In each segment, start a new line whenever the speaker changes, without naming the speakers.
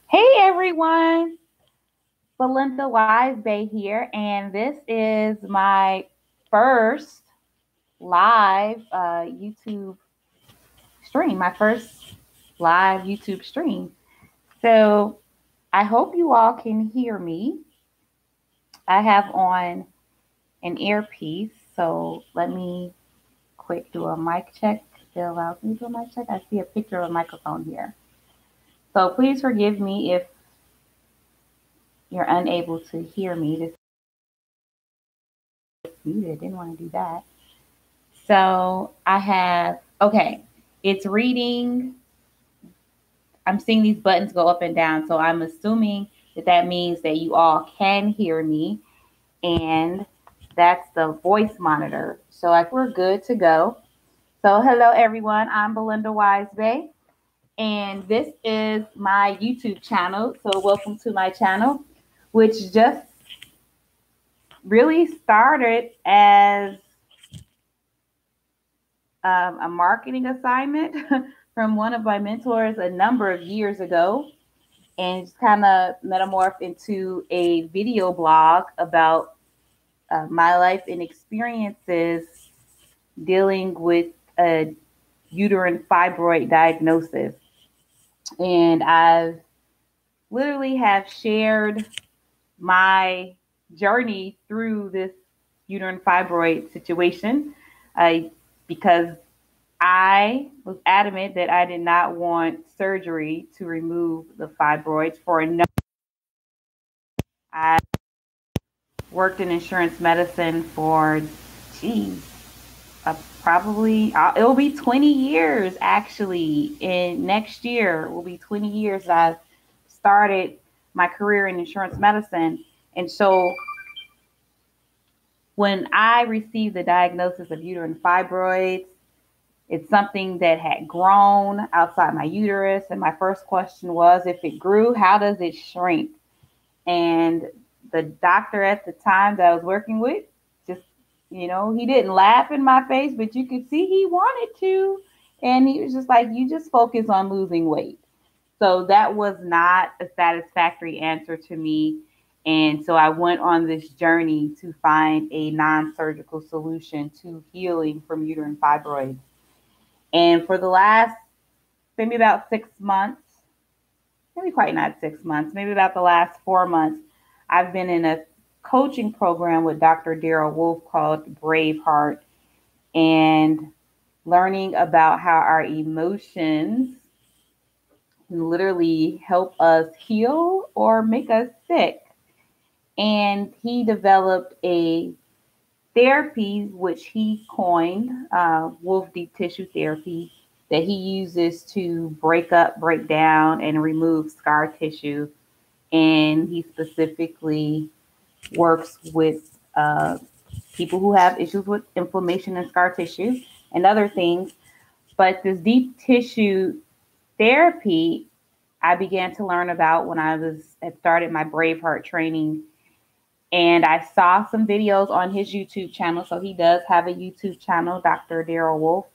Hey everyone, Belinda Wisebay here, and this is my first live YouTube stream, my first live YouTube stream. So I hope you all can hear me. I have on an earpiece, so let me quick do a mic check. It allows me to do a mic check. I see a picture of a microphone here. So please forgive me if you're unable to hear me. This is muted. Didn't want to do that. So I have, okay, it's reading. I'm seeing these buttons go up and down. So I'm assuming that that means that you all can hear me. And that's the voice monitor. So like we're good to go. So hello everyone, I'm Belinda Wisebay. And this is my YouTube channel. So welcome to my channel, which just really started as a marketing assignment from one of my mentors a number of years ago, and just kind of metamorphed into a video blog about my life and experiences dealing with a uterine fibroid diagnosis. And I've literally have shared my journey through this uterine fibroid situation because I was adamant that I did not want surgery to remove the fibroids for a number. I worked in insurance medicine for, probably, it'll be 20 years actually. In next year will be 20 years that I've started my career in insurance medicine. And so when I received the diagnosis of uterine fibroids, it's something that had grown outside my uterus. And my first question was, if it grew, how does it shrink? And the doctor at the time that I was working with, just, he didn't laugh in my face, but you could see he wanted to. And he was just like, you just focus on losing weight. So that was not a satisfactory answer to me. And so I went on this journey to find a non-surgical solution to healing from uterine fibroids. And for the last, maybe about 6 months, maybe quite not 6 months, maybe about the last 4 months, I've been in a coaching program with Dr. Daryl Wolf called Braveheart, and learning about how our emotions can literally help us heal or make us sick. And he developed a therapy, which he coined Wolf Deep Tissue Therapy, that he uses to break up, break down, and remove scar tissue. And he specifically works with people who have issues with inflammation and scar tissue and other things. But this deep tissue therapy, I began to learn about when I had started my Braveheart training. And I saw some videos on his YouTube channel. So he does have a YouTube channel, Dr. Daryl Wolf.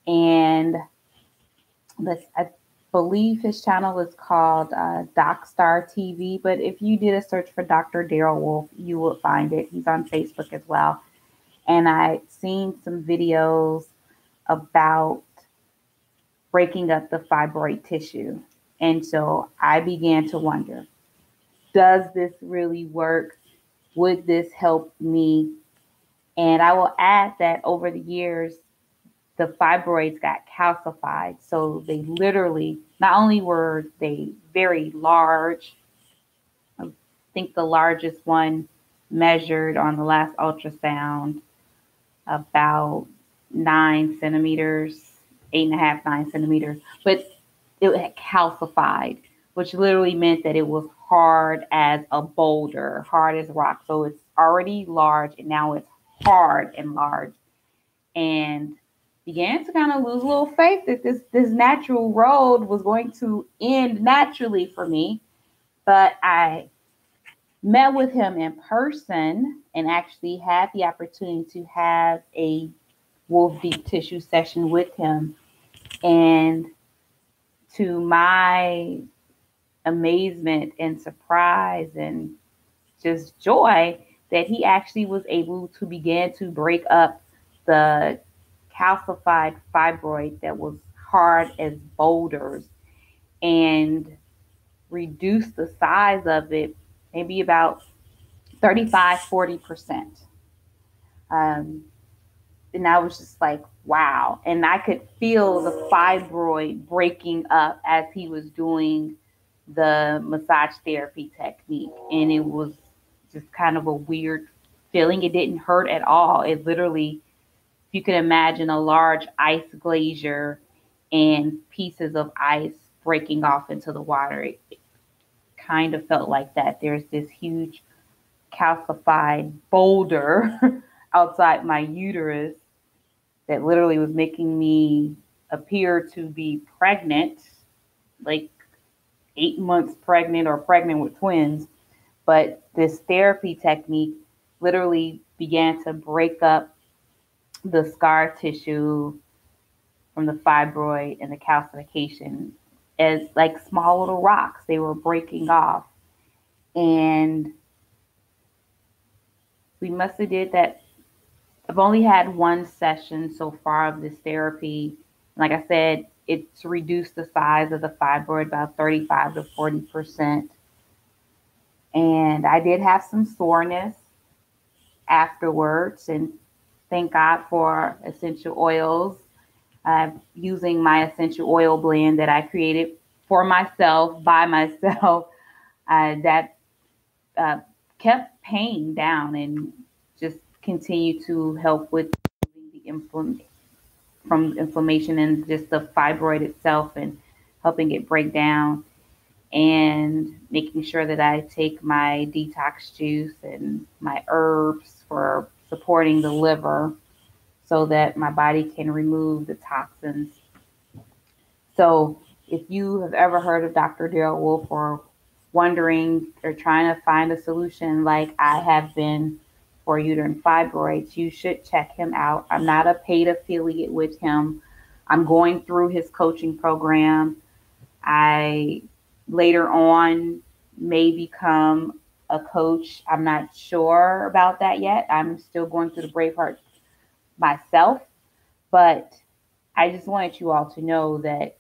And I believe his channel is called DocStar TV. But if you did a search for Dr. Daryl Wolf, you will find it. He's on Facebook as well. And I'd seen some videos about breaking up the fibroid tissue. And so I began to wonder, does this really work? Would this help me? And I will add that over the years, the fibroids got calcified. So they literally, not only were they very large, I think the largest one measured on the last ultrasound about 9 centimeters, 8.5, 9 centimeters, but it had calcified, which literally meant that it was hard as a boulder, hard as rock. So it's already large, and now it's hard and large. And began to kind of lose a little faith that this natural road was going to end naturally for me. But I met with him in person and actually had the opportunity to have a wolf deep tissue session with him. And to my amazement and surprise and just joy, that he actually was able to begin to break up the calcified fibroid that was hard as boulders and reduce the size of it maybe about 35-40%. Um, and I was just like, wow. And I could feel the fibroid breaking up as he was doing the massage therapy technique. And it was just kind of a weird feeling. It didn't hurt at all. It literally, if you can imagine a large ice glacier and pieces of ice breaking off into the water, it kind of felt like that. There's this huge calcified boulder outside my uterus that literally was making me appear to be pregnant, like 8 months pregnant or pregnant with twins. But this therapy technique literally began to break up the scar tissue from the fibroid and the calcification as like small little rocks. They were breaking off. And we must have did that. I've only had one session so far of this therapy. Like I said, it's reduced the size of the fibroid about 35-40%. And I did have some soreness afterwards. And thank God for essential oils. Using my essential oil blend that I created for myself, by myself, that kept pain down and just continue to help with the inflammation and just the fibroid itself and helping it break down and making sure that I take my detox juice and my herbs for supporting the liver so that my body can remove the toxins. So if you have ever heard of Dr. Daryl Wolf or wondering or trying to find a solution like I have been for uterine fibroids, you should check him out. I'm not a paid affiliate with him. I'm going through his coaching program. I later on may become a coach. I'm not sure about that yet. I'm still going through the Braveheart myself, but I just wanted you all to know that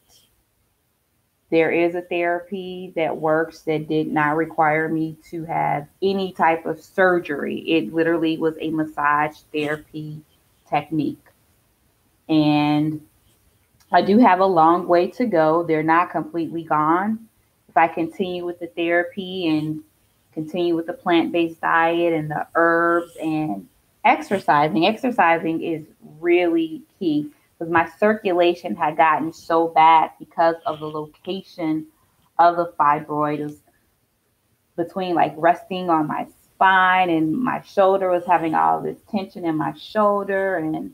there is a therapy that works that did not require me to have any type of surgery. It literally was a massage therapy technique. And I do have a long way to go. They're not completely gone. If I continue with the therapy and continue with the plant-based diet and the herbs and exercising is really key. Because my circulation had gotten so bad because of the location of the fibroid. It was between like resting on my spine, and my shoulder was having all this tension in my shoulder, and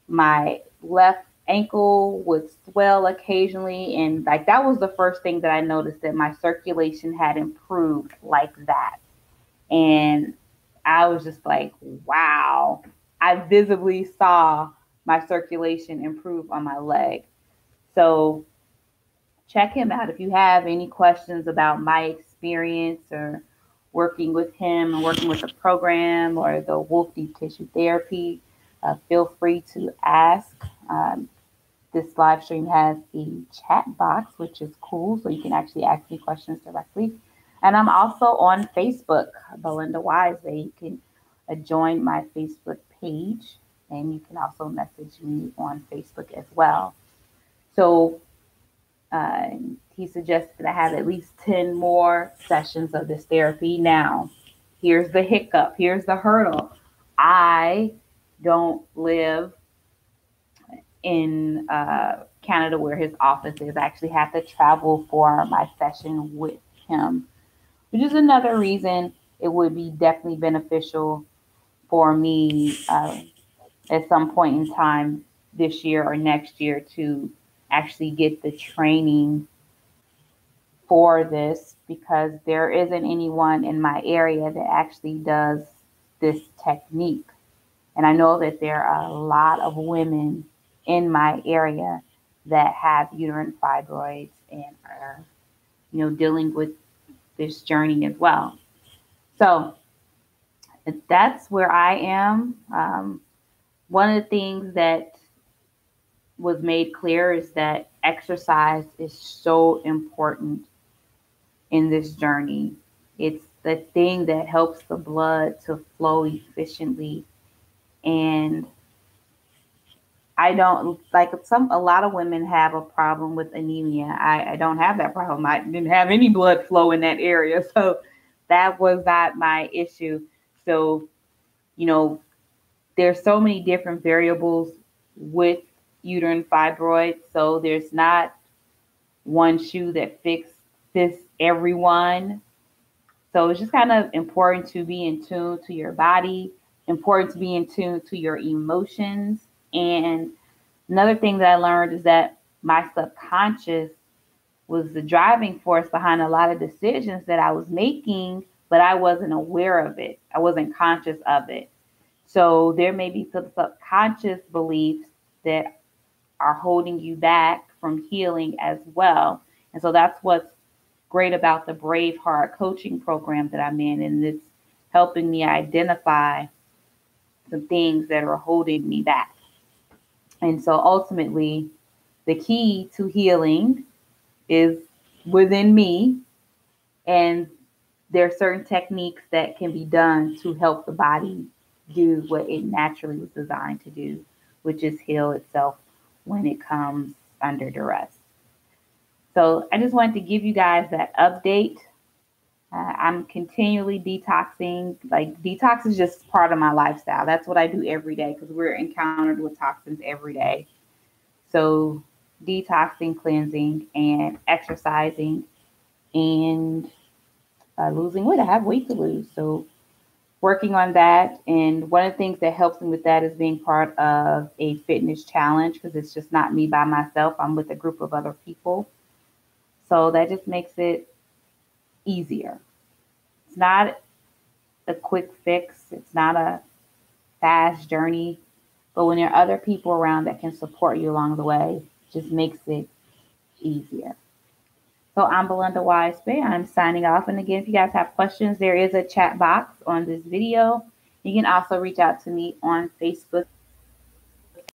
my left ankle would swell occasionally. And like that was the first thing that I noticed, that my circulation had improved like that. And I was just like, wow, I visibly saw my circulation improve on my leg. So check him out. If you have any questions about my experience or working with him and working with the program or the Wolf Deep Tissue Therapy, feel free to ask. This live stream has a chat box, which is cool, so you can actually ask me questions directly. And I'm also on Facebook, Belinda Wisely. You can join my Facebook page, and you can also message me on Facebook as well. So he suggested that I have at least 10 more sessions of this therapy. Now, here's the hiccup. Here's the hurdle. I don't live in Canada where his office is. I actually have to travel for my session with him, which is another reason it would be definitely beneficial for me at some point in time this year or next year to actually get the training for this, because there isn't anyone in my area that actually does this technique. And I know that there are a lot of women in my area that have uterine fibroids and are, dealing with this journey as well. So that's where I am. One of the things that was made clear is that exercise is so important in this journey. It's the thing that helps the blood to flow efficiently. And I don't like a lot of women have a problem with anemia. I don't have that problem. I didn't have any blood flow in that area. So that was not my issue. So, you know, there's so many different variables with uterine fibroids. So there's not one shoe that fits everyone. So it's just kind of important to be in tune to your body, important to be in tune to your emotions. And another thing that I learned is that my subconscious was the driving force behind a lot of decisions that I was making, but I wasn't aware of it. I wasn't conscious of it. So there may be some subconscious beliefs that are holding you back from healing as well. And so that's what's great about the Brave Heart coaching program that I'm in. And it's helping me identify some things that are holding me back. And so ultimately, the key to healing is within me. And there are certain techniques that can be done to help the body do what it naturally was designed to do, which is heal itself when it comes under duress. So I just wanted to give you guys that update. I'm continually detoxing. Like, detox is just part of my lifestyle. That's what I do every day because we're encountered with toxins every day. So detoxing, cleansing, and exercising, and losing weight. I have weight to lose. So working on that. And one of the things that helps me with that is being part of a fitness challenge because it's just not me by myself. I'm with a group of other people. So that just makes it easier. It's not a quick fix. It's not a fast journey. But when there are other people around that can support you along the way, it just makes it easier. So I'm Belinda Wise Bay. I'm signing off. And again, if you guys have questions, there is a chat box on this video. You can also reach out to me on Facebook